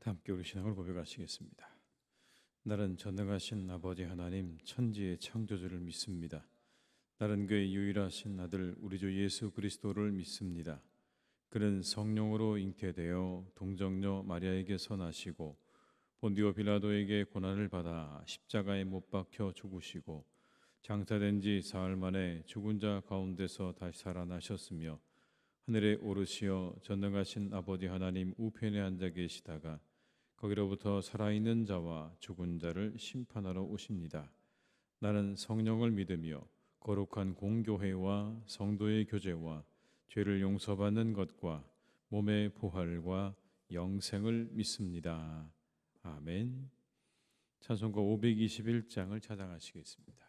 함께 우리 신앙을 고백하시겠습니다. 나는 전능하신 아버지 하나님 천지의 창조주를 믿습니다. 나는 그의 유일하신 아들 우리 주 예수 그리스도를 믿습니다. 그는 성령으로 잉태되어 동정녀 마리아에게서 나시고 본디오 빌라도에게 고난을 받아 십자가에 못 박혀 죽으시고 장사된 지 사흘 만에 죽은 자 가운데서 다시 살아나셨으며 하늘에 오르시어 전능하신 아버지 하나님 우편에 앉아 계시다가 거기로부터 살아있는 자와 죽은 자를 심판하러 오십니다. 나는 성령을 믿으며 거룩한 공교회와 성도의 교제와 죄를 용서받는 것과 몸의 부활과 영생을 믿습니다. 아멘. 찬송가 521장을 찬양하시겠습니다.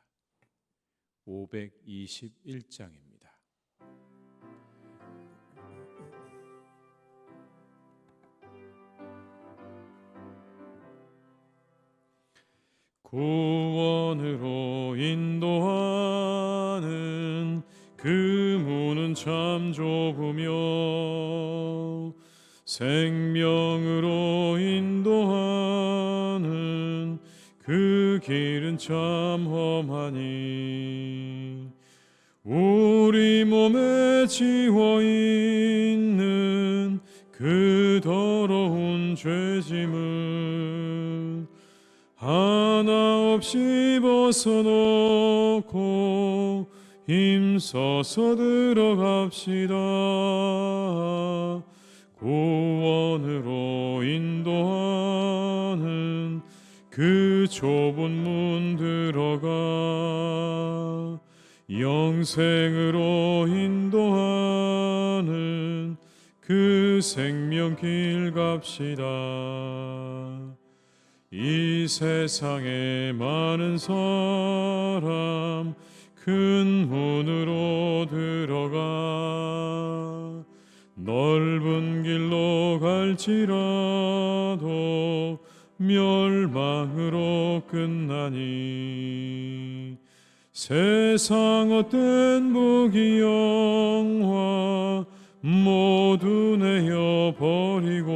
521장입니다. 구원으로 인도하는 그 문은 참 좁으며 생명으로 인도하는 그 길은 참 험하니 우리 몸에 지워있는 그 더러운 죄짐을 하나 없이 벗어놓고 힘써서 들어갑시다. 구원으로 인도하는 그 좁은 문 들어가 영생으로 인도하는 그 생명길 갑시다. 이 세상에 많은 사람 큰 문으로 들어가 넓은 길로 갈지라도 멸망으로 끝나니 세상 헛된 부귀영화 모두 내어버리고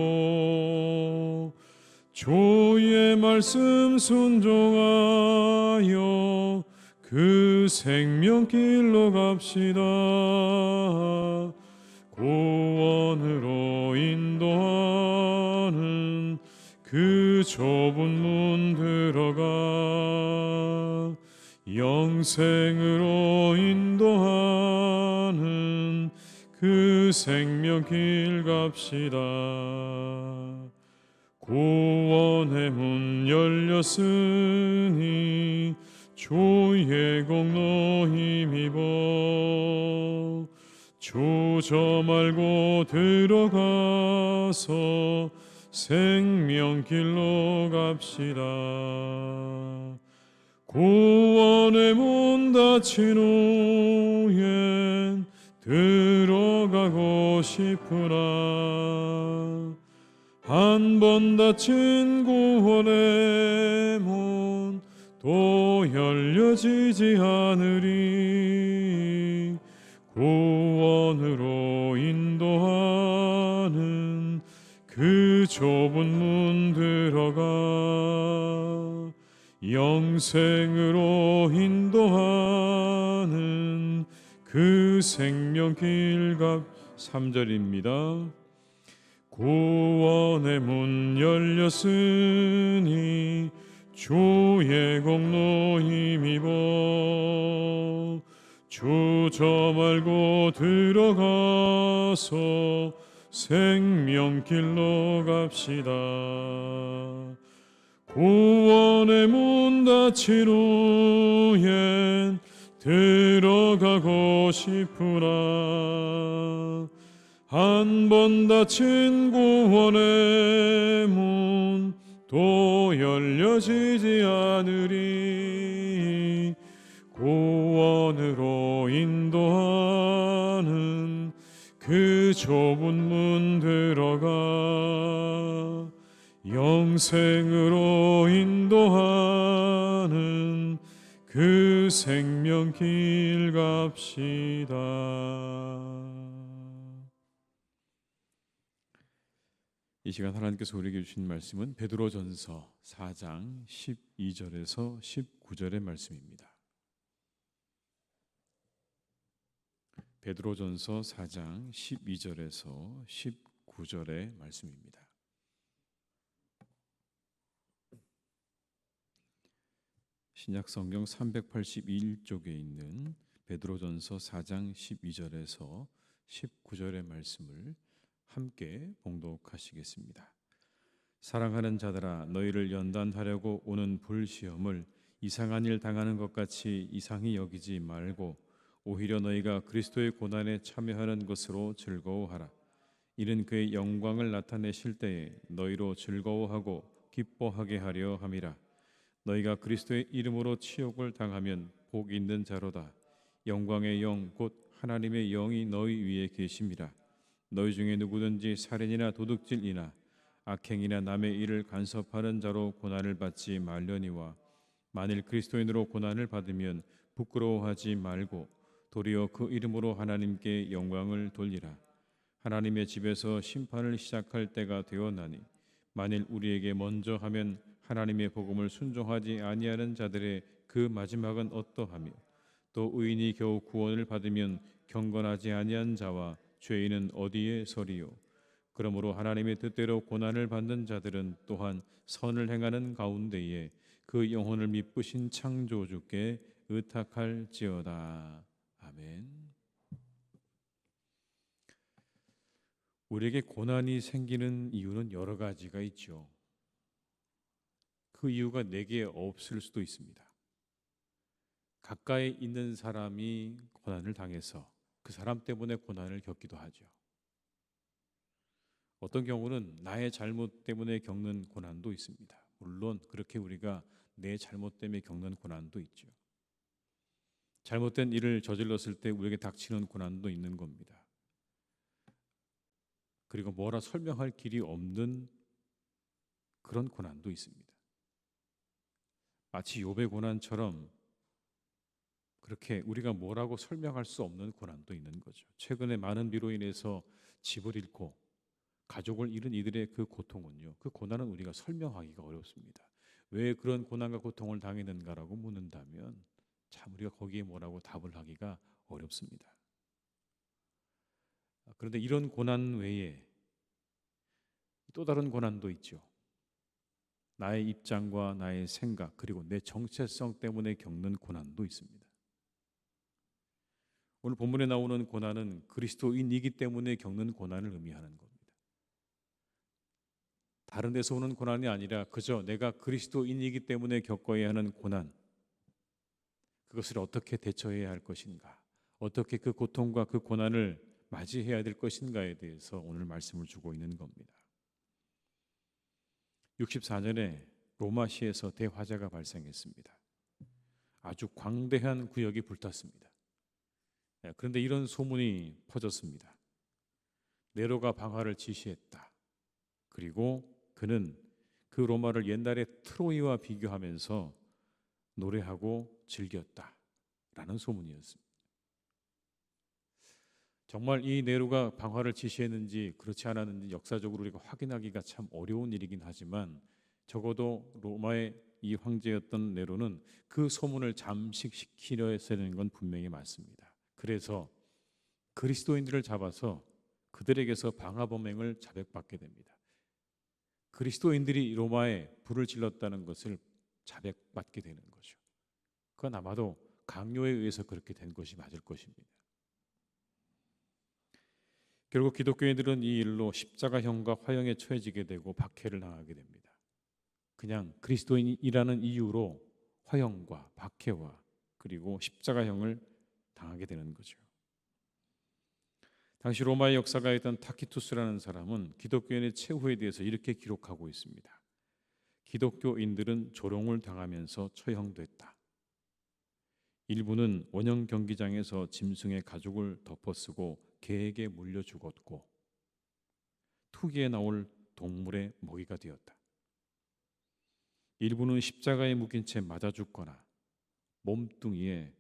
주의 말씀 순종하여 그 생명길로 갑시다. 구원으로 인도하는 그 좁은 문 들어가 영생으로 인도하는 그 생명길 갑시다. 구원의 문 열렸으니 주의 공로 힘입어 주저 말고 들어가서 생명길로 갑시다. 구원의 문 닫힌 후엔 들어가고 싶으나 한 번 닫힌 구원의 문 또 열려지지 않으리. 구원으로 인도하는 그 좁은 문 들어가 영생으로 인도하는 그 생명길 갑 3절입니다. 구원의 문 열렸으니 주의 공로 힘입어 주저 말고 들어가서 생명길로 갑시다. 구원의 문 닫힌 후엔 들어가고 싶으나 한 번 닫힌 구원의 문 또 열려지지 않으리. 구원으로 인도하는 그 좁은 문 들어가 영생으로 인도하는 그 생명길 갑시다. 이 시간 하나님께서 우리에게 주신 말씀은 베드로전서 4장 12절에서 19절의 말씀입니다. 베드로전서 4장 12절에서 19절의 말씀입니다. 신약성경 381쪽에 있는 베드로전서 4장 12절에서 19절의 말씀을 함께 봉독하시겠습니다. 사랑하는 자들아, 너희를 연단하려고 오는 불시험을 이상한 일 당하는 것 같이 이상히 여기지 말고 오히려 너희가 그리스도의 고난에 참여하는 것으로 즐거워하라. 이는 그의 영광을 나타내실 때에 너희로 즐거워하고 기뻐하게 하려 함이라. 너희가 그리스도의 이름으로 치욕을 당하면 복 있는 자로다. 영광의 영 곧 하나님의 영이 너희 위에 계심이라. 너희 중에 누구든지 살인이나 도둑질이나 악행이나 남의 일을 간섭하는 자로 고난을 받지 말려니와 만일 그리스도인으로 고난을 받으면 부끄러워하지 말고 도리어 그 이름으로 하나님께 영광을 돌리라. 하나님의 집에서 심판을 시작할 때가 되었나니 만일 우리에게 먼저 하면 하나님의 복음을 순종하지 아니하는 자들의 그 마지막은 어떠하며 또 의인이 겨우 구원을 받으면 경건하지 아니한 자와 죄인은 어디에 서리요. 그러므로 하나님의 뜻대로 고난을 받는 자들은 또한 선을 행하는 가운데에 그 영혼을 미쁘신 창조주께 의탁할지어다. 아멘. 우리에게 고난이 생기는 이유는 여러 가지가 있죠. 그 이유가 내게 없을 수도 있습니다. 가까이 있는 사람이 고난을 당해서 그 사람 때문에 고난을 겪기도 하죠. 어떤 경우는 나의 잘못 때문에 겪는 고난도 있습니다. 물론 그렇게 우리가 내 잘못 때문에 겪는 고난도 있죠. 잘못된 일을 저질렀을 때 우리에게 닥치는 고난도 있는 겁니다. 그리고 뭐라 설명할 길이 없는 그런 고난도 있습니다. 마치 욥의 고난처럼 그렇게 우리가 뭐라고 설명할 수 없는 고난도 있는 거죠. 최근에 많은 비로 인해서 집을 잃고 가족을 잃은 이들의 그 고통은요, 그 고난은 우리가 설명하기가 어렵습니다. 왜 그런 고난과 고통을 당했는가라고 묻는다면 참 우리가 거기에 뭐라고 답을 하기가 어렵습니다. 그런데 이런 고난 외에 또 다른 고난도 있죠. 나의 입장과 나의 생각 그리고 내 정체성 때문에 겪는 고난도 있습니다. 오늘 본문에 나오는 고난은 그리스도인이기 때문에 겪는 고난을 의미하는 겁니다. 다른 데서 오는 고난이 아니라 그저 내가 그리스도인이기 때문에 겪어야 하는 고난, 그것을 어떻게 대처해야 할 것인가, 어떻게 그 고통과 그 고난을 맞이해야 될 것인가에 대해서 오늘 말씀을 주고 있는 겁니다. 64년에 로마시에서 대화재가 발생했습니다. 아주 광대한 구역이 불탔습니다. 그런데 이런 소문이 퍼졌습니다. 네로가 방화를 지시했다. 그리고 그는 그 로마를 옛날의 트로이와 비교하면서 노래하고 즐겼다라는 소문이었습니다. 정말 이 네로가 방화를 지시했는지 그렇지 않았는지 역사적으로 우리가 확인하기가 참 어려운 일이긴 하지만 적어도 로마의 이 황제였던 네로는 그 소문을 잠식시키려 했는 건 분명히 맞습니다. 그래서 그리스도인들을 잡아서 그들에게서 방화범행을 자백받게 됩니다. 그리스도인들이 로마에 불을 질렀다는 것을 자백받게 되는 거죠. 그건 아마도 강요에 의해서 그렇게 된 것이 맞을 것입니다. 결국 기독교인들은 이 일로 십자가형과 화형에 처해지게 되고 박해를 당하게 됩니다. 그냥 그리스도인이라는 이유로 화형과 박해와 그리고 십자가형을 당하게 되는 거죠. 당시 로마의 역사가였던 타키투스라는 사람은 기독교인의 최후에 대해서 이렇게 기록하고 있습니다. 기독교인들은 조롱을 당하면서 처형됐다. 일부는 원형 경기장에서 짐승의 가죽을 덮어쓰고 개에게 물려 죽었고 투기에 나올 동물의 먹이가 되었다. 일부는 십자가에 묶인 채 맞아 죽거나 몸뚱이에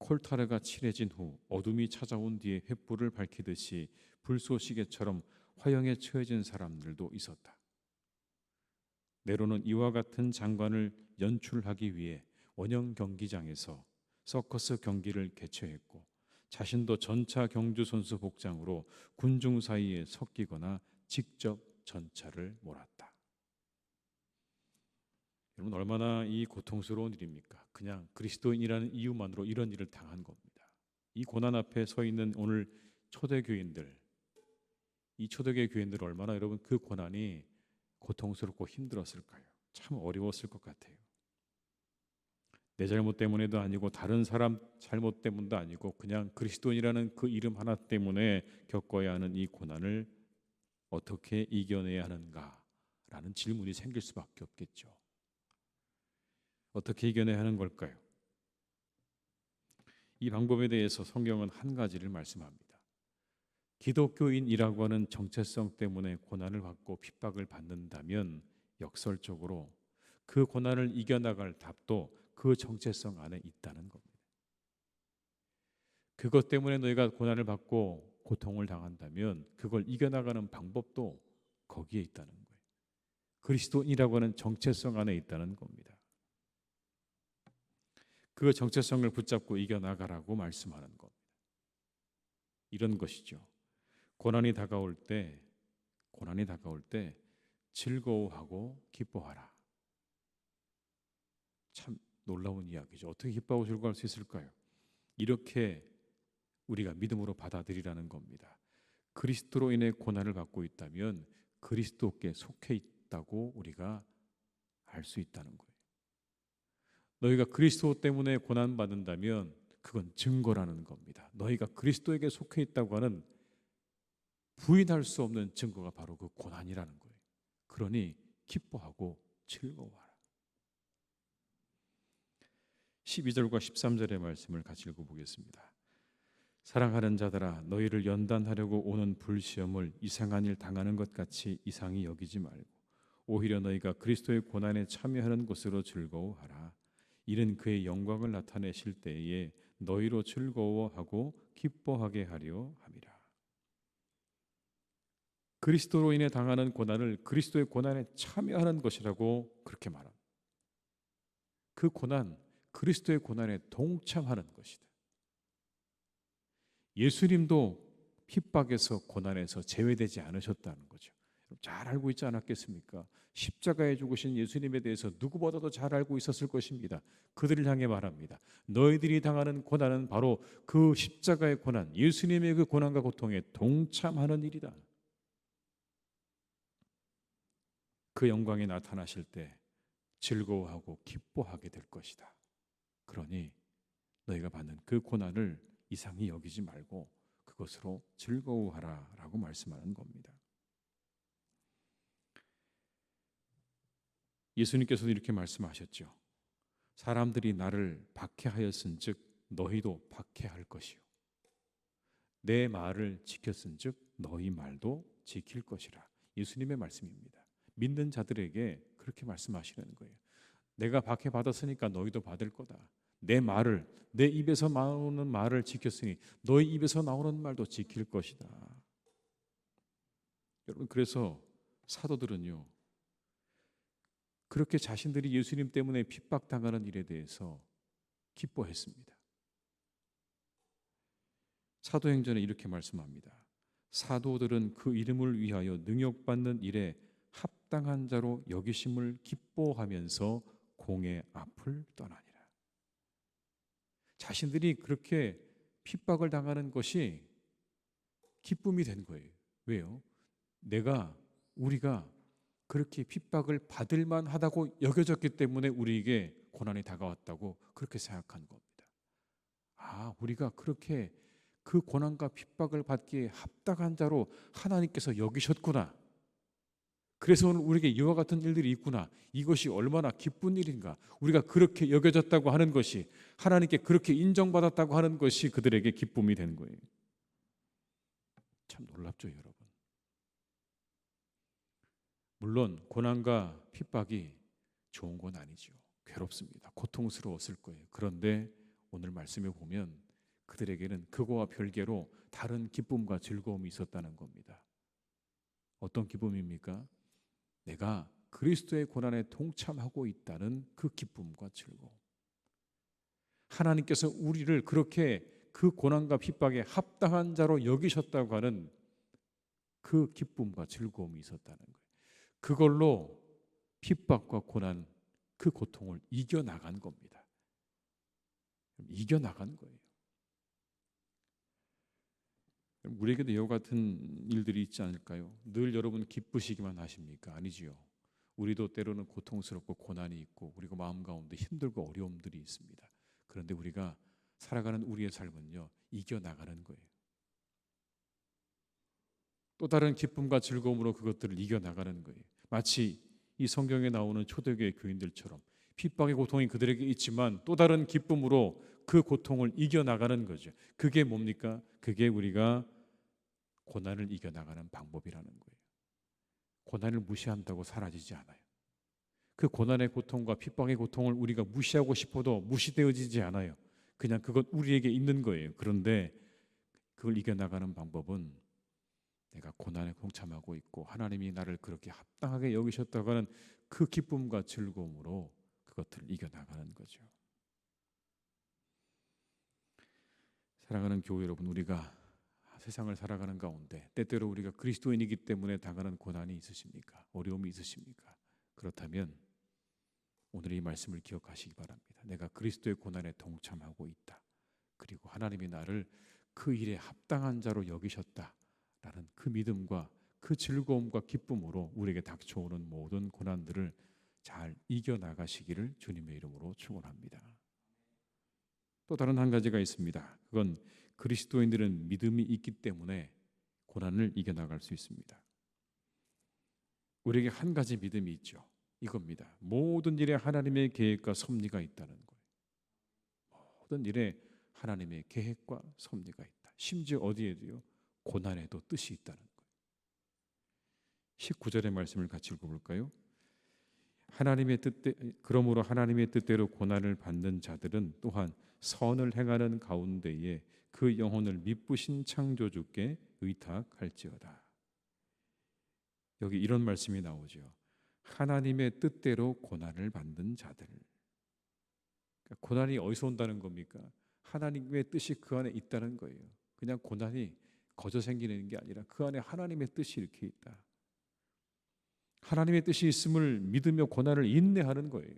콜타르가 칠해진 후 어둠이 찾아온 뒤에 횃불을 밝히듯이 불쏘시개처럼 화형에 처해진 사람들도 있었다. 네로는 이와 같은 장관을 연출하기 위해 원형 경기장에서 서커스 경기를 개최했고 자신도 전차 경주 선수 복장으로 군중 사이에 섞이거나 직접 전차를 몰았다. 여러분, 얼마나 이 고통스러운 일입니까? 그냥 그리스도인이라는 이유만으로 이런 일을 당한 겁니다. 이 고난 앞에 서 있는 오늘 초대교인들, 이 초대교회 교인들 얼마나 여러분 그 고난이 고통스럽고 힘들었을까요? 참 어려웠을 것 같아요. 내 잘못 때문에도 아니고 다른 사람 잘못 때문도 아니고 그냥 그리스도인이라는 그 이름 하나 때문에 겪어야 하는 이 고난을 어떻게 이겨내야 하는가라는 질문이 생길 수밖에 없겠죠. 어떻게 이겨내야 하는 걸까요? 이 방법에 대해서 성경은 한 가지를 말씀합니다. 기독교인이라고 하는 정체성 때문에 고난을 받고 핍박을 받는다면 역설적으로 그 고난을 이겨나갈 답도 그 정체성 안에 있다는 겁니다. 그것 때문에 너희가 고난을 받고 고통을 당한다면 그걸 이겨나가는 방법도 거기에 있다는 거예요. 그리스도인이라고 하는 정체성 안에 있다는 겁니다. 그 정체성을 붙잡고 이겨나가라고 말씀하는 겁니다. 이런 것이죠. 고난이 다가올 때 즐거워하고 기뻐하라. 참 놀라운 이야기죠. 어떻게 기뻐하고 즐거워할 수 있을까요? 이렇게 우리가 믿음으로 받아들이라는 겁니다. 그리스도로 인해 고난을 받고 있다면 그리스도께 속해 있다고 우리가 알 수 있다는 거예요. 너희가 그리스도 때문에 고난받는다면 그건 증거라는 겁니다. 너희가 그리스도에게 속해 있다고 하는 부인할 수 없는 증거가 바로 그 고난이라는 거예요. 그러니 기뻐하고 즐거워하라. 12절과 13절의 말씀을 같이 읽어보겠습니다. 사랑하는 자들아, 너희를 연단하려고 오는 불시험을 이상한 일 당하는 것 같이 이상히 여기지 말고 오히려 너희가 그리스도의 고난에 참여하는 것으로 즐거워하라. 이는 그의 영광을 나타내실 때에 너희로 즐거워하고 기뻐하게 하려 함이라. 그리스도로 인해 당하는 고난을 그리스도의 고난에 참여하는 것이라고 그렇게 말합니다. 그 고난, 그리스도의 고난에 동참하는 것이다. 예수님도 핍박에서 고난에서 제외되지 않으셨다는 거죠. 잘 알고 있지 않았겠습니까? 십자가에 죽으신 예수님에 대해서 누구보다도 잘 알고 있었을 것입니다. 그들을 향해 말합니다. 너희들이 당하는 고난은 바로 그 십자가의 고난, 예수님의 그 고난과 고통에 동참하는 일이다. 그 영광이 나타나실 때 즐거워하고 기뻐하게 될 것이다. 그러니 너희가 받는 그 고난을 이상히 여기지 말고 그것으로 즐거워하라라고 말씀하는 겁니다. 예수님께서도 이렇게 말씀하셨죠. 사람들이 나를 박해하였은즉 너희도 박해할 것이요. 내 말을 지켰은즉 너희 말도 지킬 것이라. 예수님의 말씀입니다. 믿는 자들에게 그렇게 말씀하시는 거예요. 내가 박해받았으니까 너희도 받을 거다. 내 말을, 내 입에서 나오는 말을 지켰으니 너희 입에서 나오는 말도 지킬 것이다. 여러분, 그래서 사도들은요, 그렇게 자신들이 예수님 때문에 핍박당하는 일에 대해서 기뻐했습니다. 사도행전에 이렇게 말씀합니다. 사도들은 그 이름을 위하여 능욕받는 일에 합당한 자로 여기심을 기뻐하면서 공의 앞을 떠나니라. 자신들이 그렇게 핍박을 당하는 것이 기쁨이 된 거예요. 왜요? 우리가 그렇게 핍박을 받을 만하다고 여겨졌기 때문에 우리에게 고난이 다가왔다고 그렇게 생각한 겁니다. 우리가 그렇게 그 고난과 핍박을 받기에 합당한 자로 하나님께서 여기셨구나. 그래서 오늘 우리에게 이와 같은 일들이 있구나. 이것이 얼마나 기쁜 일인가. 우리가 그렇게 여겨졌다고 하는 것이, 하나님께 그렇게 인정받았다고 하는 것이 그들에게 기쁨이 된 거예요. 참 놀랍죠, 여러분. 물론 고난과 핍박이 좋은 건 아니죠. 괴롭습니다. 고통스러웠을 거예요. 그런데 오늘 말씀에 보면 그들에게는 그거와 별개로 다른 기쁨과 즐거움이 있었다는 겁니다. 어떤 기쁨입니까? 내가 그리스도의 고난에 동참하고 있다는 그 기쁨과 즐거움. 하나님께서 우리를 그렇게 그 고난과 핍박에 합당한 자로 여기셨다고 하는 그 기쁨과 즐거움이 있었다는 거예요. 그걸로 핍박과 고난, 그 고통을 이겨나간 겁니다. 이겨나간 거예요. 우리에게도 이와 같은 일들이 있지 않을까요? 늘 여러분 기쁘시기만 하십니까? 아니지요. 우리도 때로는 고통스럽고 고난이 있고 우리가 마음 가운데 힘들고 어려움들이 있습니다. 그런데 우리가 살아가는 우리의 삶은요, 이겨나가는 거예요. 또 다른 기쁨과 즐거움으로 그것들을 이겨나가는 거예요. 마치 이 성경에 나오는 초대교회 교인들처럼 핍박의 고통이 그들에게 있지만 또 다른 기쁨으로 그 고통을 이겨나가는 거죠. 그게 뭡니까? 그게 우리가 고난을 이겨나가는 방법이라는 거예요. 고난을 무시한다고 사라지지 않아요. 그 고난의 고통과 핍박의 고통을 우리가 무시하고 싶어도 무시되어지지 않아요. 그냥 그것 우리에게 있는 거예요. 그런데 그걸 이겨나가는 방법은 내가 고난에 동참하고 있고 하나님이 나를 그렇게 합당하게 여기셨다고 하는 그 기쁨과 즐거움으로 그것들을 이겨나가는 거죠. 사랑하는 교회 여러분, 우리가 세상을 살아가는 가운데 때때로 우리가 그리스도인이기 때문에 당하는 고난이 있으십니까? 어려움이 있으십니까? 그렇다면 오늘 이 말씀을 기억하시기 바랍니다. 내가 그리스도의 고난에 동참하고 있다. 그리고 하나님이 나를 그 일에 합당한 자로 여기셨다라는 그 믿음과 그 즐거움과 기쁨으로 우리에게 닥쳐오는 모든 고난들을 잘 이겨나가시기를 주님의 이름으로 축원합니다. 또 다른 한 가지가 있습니다. 그건 그리스도인들은 믿음이 있기 때문에 고난을 이겨나갈 수 있습니다. 우리에게 한 가지 믿음이 있죠. 이겁니다. 모든 일에 하나님의 계획과 섭리가 있다는 거예요. 모든 일에 하나님의 계획과 섭리가 있다. 심지어 어디에도요, 고난에도 뜻이 있다는 거예요. 19절의 말씀을 같이 읽어볼까요? 그러므로 하나님의 뜻대로 고난을 받는 자들은 또한 선을 행하는 가운데에 그 영혼을 미쁘신 창조주께 의탁할지어다. 여기 이런 말씀이 나오죠. 하나님의 뜻대로 고난을 받는 자들. 그러니까 고난이 어디서 온다는 겁니까? 하나님의 뜻이 그 안에 있다는 거예요. 그냥 고난이 거저 생기는 게 아니라 그 안에 하나님의 뜻이 이렇게 있다. 하나님의 뜻이 있음을 믿으며 고난을 인내하는 거예요.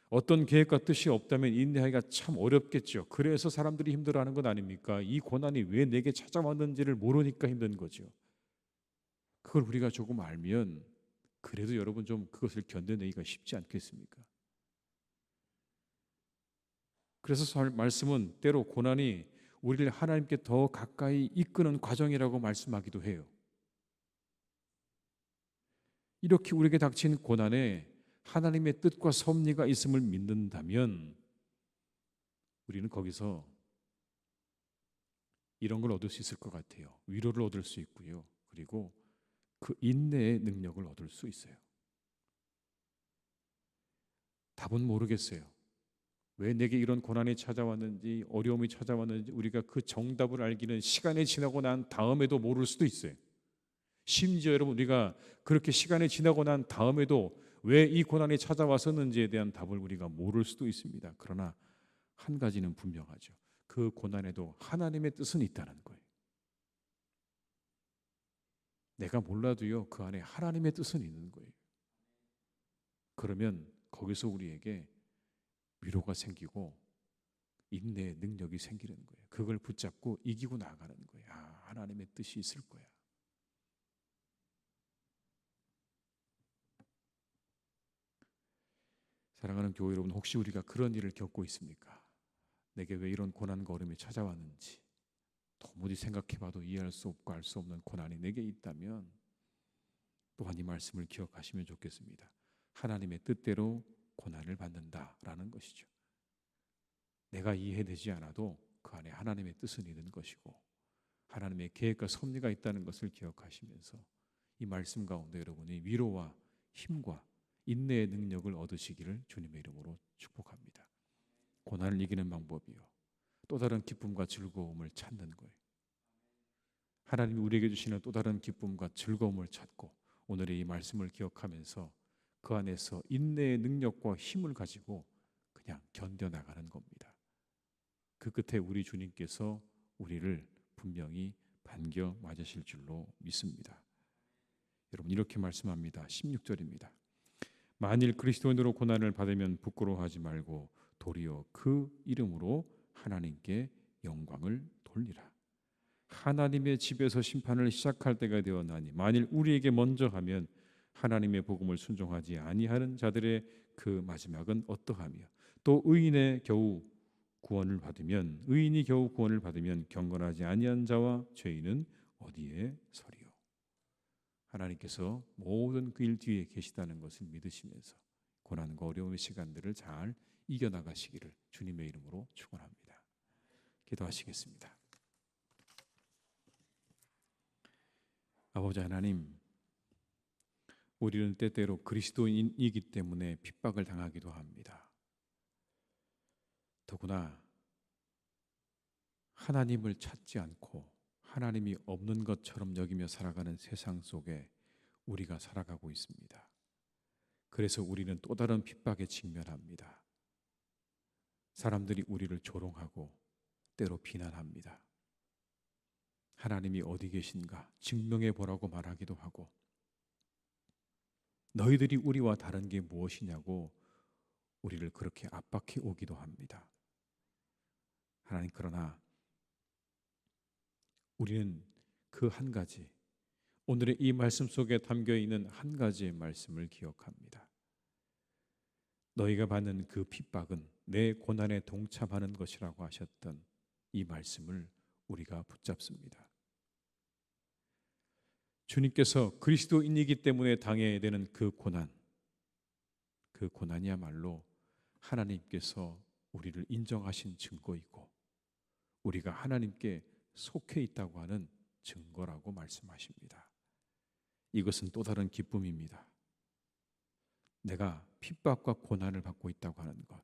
어떤 계획과 뜻이 없다면 인내하기가 참 어렵겠죠. 그래서 사람들이 힘들어하는 건 아닙니까? 이 고난이 왜 내게 찾아왔는지를 모르니까 힘든 거죠. 그걸 우리가 조금 알면 그래도 여러분 좀 그것을 견뎌내기가 쉽지 않겠습니까? 그래서 말씀은 때로 고난이 우리를 하나님께 더 가까이 이끄는 과정이라고 말씀하기도 해요. 이렇게 우리에게 닥친 고난에 하나님의 뜻과 섭리가 있음을 믿는다면 우리는 거기서 이런 걸 얻을 수 있을 것 같아요. 위로를 얻을 수 있고요. 그리고 그 인내의 능력을 얻을 수 있어요. 답은 모르겠어요. 왜 내게 이런 고난이 찾아왔는지, 어려움이 찾아왔는지 우리가 그 정답을 알기는 시간이 지나고 난 다음에도 모를 수도 있어요. 심지어 여러분, 우리가 그렇게 시간이 지나고 난 다음에도 왜 이 고난이 찾아왔었는지에 대한 답을 우리가 모를 수도 있습니다. 그러나 한 가지는 분명하죠. 그 고난에도 하나님의 뜻은 있다는 거예요. 내가 몰라도요, 그 안에 하나님의 뜻은 있는 거예요. 그러면 거기서 우리에게 위로가 생기고 인내의 능력이 생기는 거예요. 그걸 붙잡고 이기고 나가는 거예요. 아, 하나님의 뜻이 있을 거야. 사랑하는 교회 여러분, 혹시 우리가 그런 일을 겪고 있습니까? 내게 왜 이런 고난과 어려움이 찾아왔는지 도무지 생각해봐도 이해할 수 없고 알 수 없는 고난이 내게 있다면 또한 이 말씀을 기억하시면 좋겠습니다. 하나님의 뜻대로 고난을 받는다라는 것이죠. 내가 이해되지 않아도 그 안에 하나님의 뜻은 있는 것이고 하나님의 계획과 섭리가 있다는 것을 기억하시면서 이 말씀 가운데 여러분이 위로와 힘과 인내의 능력을 얻으시기를 주님의 이름으로 축복합니다. 고난을 이기는 방법이요, 또 다른 기쁨과 즐거움을 찾는 거예요. 하나님이 우리에게 주시는 또 다른 기쁨과 즐거움을 찾고 오늘의 이 말씀을 기억하면서 그 안에서 인내의 능력과 힘을 가지고 그냥 견뎌나가는 겁니다. 그 끝에 우리 주님께서 우리를 분명히 반겨 맞으실 줄로 믿습니다. 여러분 이렇게 말씀합니다. 16절입니다. 만일 그리스도인으로 고난을 받으면 부끄러워하지 말고 도리어 그 이름으로 하나님께 영광을 돌리라. 하나님의 집에서 심판을 시작할 때가 되었나니 만일 우리에게 먼저 하면 하나님의 복음을 순종하지 아니하는 자들의 그 마지막은 어떠하며 또 의인이 겨우 구원을 받으면 경건하지 아니한 자와 죄인은 어디에 서리요. 하나님께서 모든 그 일 뒤에 계시다는 것을 믿으시면서 고난과 어려움의 시간들을 잘 이겨나가시기를 주님의 이름으로 축원합니다. 기도하시겠습니다. 아버지 하나님, 우리는 때때로 그리스도인이기 때문에 핍박을 당하기도 합니다. 더구나 하나님을 찾지 않고 하나님이 없는 것처럼 여기며 살아가는 세상 속에 우리가 살아가고 있습니다. 그래서 우리는 또 다른 핍박에 직면합니다. 사람들이 우리를 조롱하고 때로 비난합니다. 하나님이 어디 계신가 증명해 보라고 말하기도 하고 너희들이 우리와 다른 게 무엇이냐고 우리를 그렇게 압박해 오기도 합니다. 하나님, 그러나 우리는 그 한 가지, 오늘의 이 말씀 속에 담겨 있는 한 가지의 말씀을 기억합니다. 너희가 받는 그 핍박은 내 고난에 동참하는 것이라고 하셨던 이 말씀을 우리가 붙잡습니다. 주님께서 그리스도인이기 때문에 당해야 되는 그 고난이야말로 하나님께서 우리를 인정하신 증거이고 우리가 하나님께 속해 있다고 하는 증거라고 말씀하십니다. 이것은 또 다른 기쁨입니다. 내가 핍박과 고난을 받고 있다고 하는 것,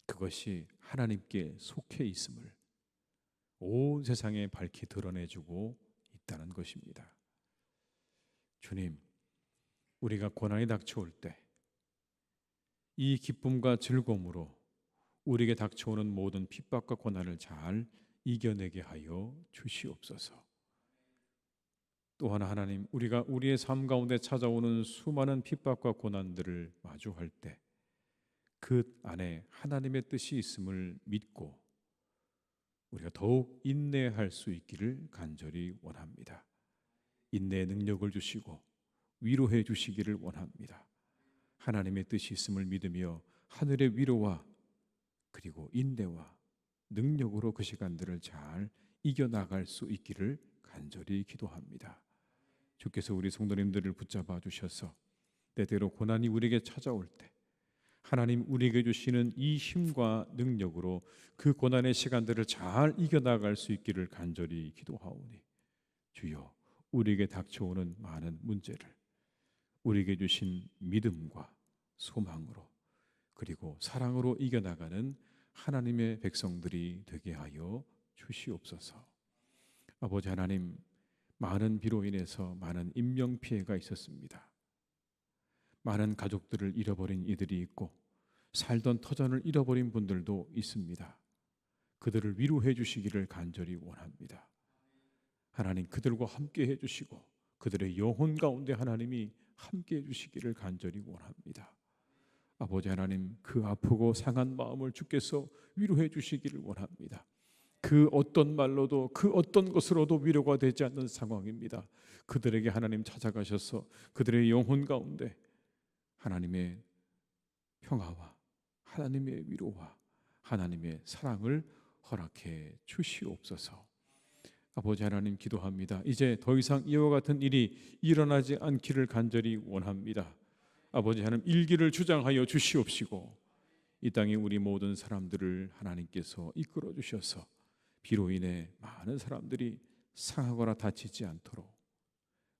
그것이 하나님께 속해 있음을 온 세상에 밝히 드러내주고 있다는 것입니다. 주님, 우리가 고난이 닥쳐올 때 이 기쁨과 즐거움으로 우리에게 닥쳐오는 모든 핍박과 고난을 잘 이겨내게 하여 주시옵소서. 또 하나 하나님, 우리가 우리의 삶 가운데 찾아오는 수많은 핍박과 고난들을 마주할 때 그 안에 하나님의 뜻이 있음을 믿고 우리가 더욱 인내할 수 있기를 간절히 원합니다. 인내의 능력을 주시고 위로해 주시기를 원합니다. 하나님의 뜻이 있음을 믿으며 하늘의 위로와 그리고 인내와 능력으로 그 시간들을 잘 이겨나갈 수 있기를 간절히 기도합니다. 주께서 우리 성도님들을 붙잡아 주셔서 때때로 고난이 우리에게 찾아올 때 하나님 우리에게 주시는 이 힘과 능력으로 그 고난의 시간들을 잘 이겨나갈 수 있기를 간절히 기도하오니 주여, 우리에게 닥쳐오는 많은 문제를 우리에게 주신 믿음과 소망으로 그리고 사랑으로 이겨나가는 하나님의 백성들이 되게 하여 주시옵소서. 아버지 하나님, 많은 비로 인해서 많은 인명피해가 있었습니다. 많은 가족들을 잃어버린 이들이 있고 살던 터전을 잃어버린 분들도 있습니다. 그들을 위로해 주시기를 간절히 원합니다. 하나님, 그들과 함께 해주시고 그들의 영혼 가운데 하나님이 함께 해주시기를 간절히 원합니다. 아버지 하나님, 그 아프고 상한 마음을 주께서 위로해 주시기를 원합니다. 그 어떤 말로도 그 어떤 것으로도 위로가 되지 않는 상황입니다. 그들에게 하나님 찾아가셔서 그들의 영혼 가운데 하나님의 평화와 하나님의 위로와 하나님의 사랑을 허락해 주시옵소서. 아버지 하나님, 기도합니다. 이제 더 이상 이와 같은 일이 일어나지 않기를 간절히 원합니다. 아버지 하나님, 일기를 주장하여 주시옵시고 이 땅에 우리 모든 사람들을 하나님께서 이끌어 주셔서 비로 인해 많은 사람들이 상하거나 다치지 않도록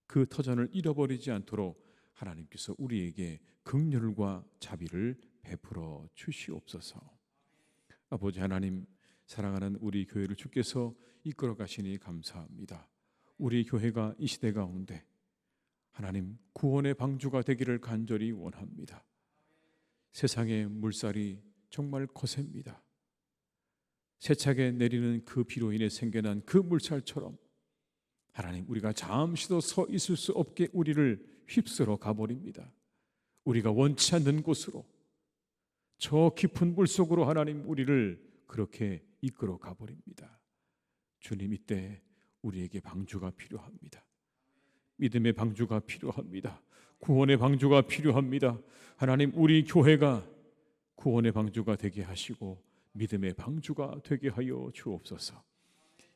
그 터전을 잃어버리지 않도록 하나님께서 우리에게 긍휼과 자비를 베풀어 주시옵소서. 아버지 하나님, 사랑하는 우리 교회를 주께서 이끌어 가시니 감사합니다. 우리 교회가 이 시대 가운데 하나님 구원의 방주가 되기를 간절히 원합니다. 세상의 물살이 정말 거셉니다. 세차게 내리는 그 비로 인해 생겨난 그 물살처럼 하나님, 우리가 잠시도 서 있을 수 없게 우리를 휩쓸어 가버립니다. 우리가 원치 않는 곳으로, 저 깊은 물속으로 하나님 우리를 그렇게 이끌어 가버립니다. 주님, 이때 우리에게 방주가 필요합니다. 믿음의 방주가 필요합니다. 구원의 방주가 필요합니다. 하나님, 우리 교회가 구원의 방주가 되게 하시고 믿음의 방주가 되게 하여 주옵소서.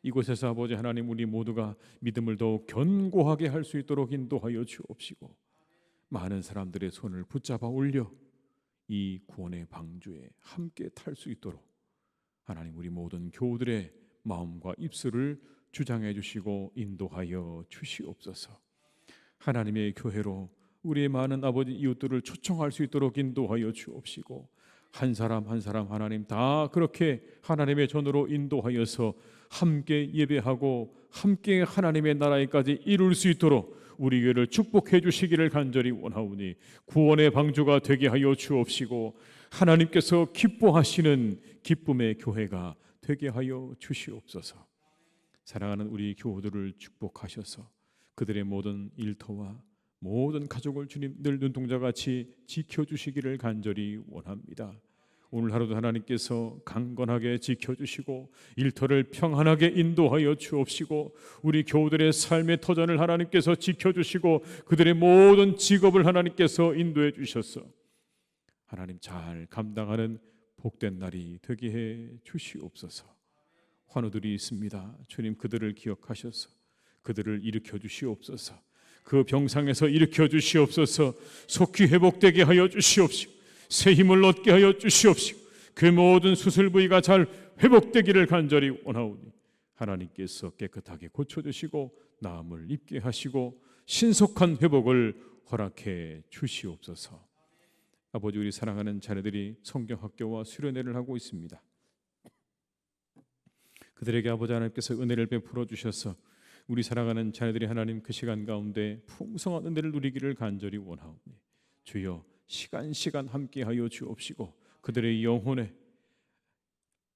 이곳에서 아버지 하나님, 우리 모두가 믿음을 더욱 견고하게 할 수 있도록 인도하여 주옵시고, 많은 사람들의 손을 붙잡아 올려 이 구원의 방주에 함께 탈 수 있도록 하나님, 우리 모든 교우들의 마음과 입술을 주장해 주시고 인도하여 주시옵소서. 하나님의 교회로 우리의 많은 아버지 이웃들을 초청할 수 있도록 인도하여 주옵시고, 한 사람 한 사람 하나님 다 그렇게 하나님의 전으로 인도하여서 함께 예배하고 함께 하나님의 나라에까지 이룰 수 있도록 우리 교회를 축복해 주시기를 간절히 원하오니, 구원의 방주가 되게 하여 주옵시고 하나님께서 기뻐하시는 기쁨의 교회가 되게 하여 주시옵소서. 사랑하는 우리 교우들을 축복하셔서 그들의 모든 일터와 모든 가족을 주님 늘 눈동자같이 지켜주시기를 간절히 원합니다. 오늘 하루도 하나님께서 강건하게 지켜주시고 일터를 평안하게 인도하여 주옵시고, 우리 교우들의 삶의 터전을 하나님께서 지켜주시고 그들의 모든 직업을 하나님께서 인도해 주셔서 하나님 잘 감당하는 복된 날이 되게 해 주시옵소서. 환우들이 있습니다. 주님, 그들을 기억하셔서 그들을 일으켜 주시옵소서. 그 병상에서 일으켜 주시옵소서. 속히 회복되게 하여 주시옵시고 새 힘을 얻게 하여 주시옵시고 그 모든 수술 부위가 잘 회복되기를 간절히 원하오니 하나님께서 깨끗하게 고쳐주시고 나음을 입게 하시고 신속한 회복을 허락해 주시옵소서. 아버지, 우리 사랑하는 자녀들이 성경학교와 수련회를 하고 있습니다. 그들에게 아버지 하나님께서 은혜를 베풀어 주셔서 우리 사랑하는 자녀들이 하나님 그 시간 가운데 풍성한 은혜를 누리기를 간절히 원하오니 주여 시간 함께하여 주옵시고 그들의 영혼에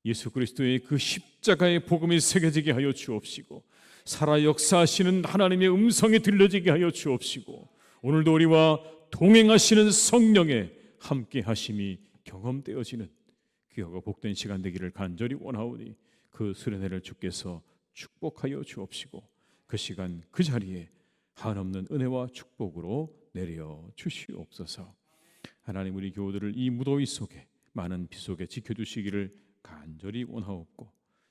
예수 그리스도의 그 십자가의 복음이 새겨지게 하여 주옵시고 살아 역사하시는 하나님의 음성이 들려지게 하여 주옵시고 오늘도 우리와 동행하시는 성령의 함께하심이 경험되어지는 귀하고 복된 시간 되기를 간절히 원하오니 그 수련회를 주께서 축복하여 주옵시고 그 시간 그 자리에 한없는 은혜와 축복으로 내려 주시옵소서. 하나님, 우리 교우들을 이 무더위 속에 많은 비 속에 지켜주시기를 간절히 원하옵고,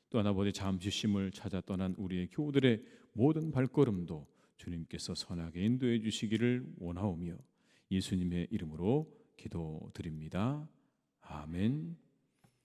또한 아버지 잠시 쉼을 찾아 떠난 우리의 교우들의 모든 발걸음도 주님께서 선하게 인도해 주시기를 원하오며 예수님의 이름으로 기도드립니다. 아멘.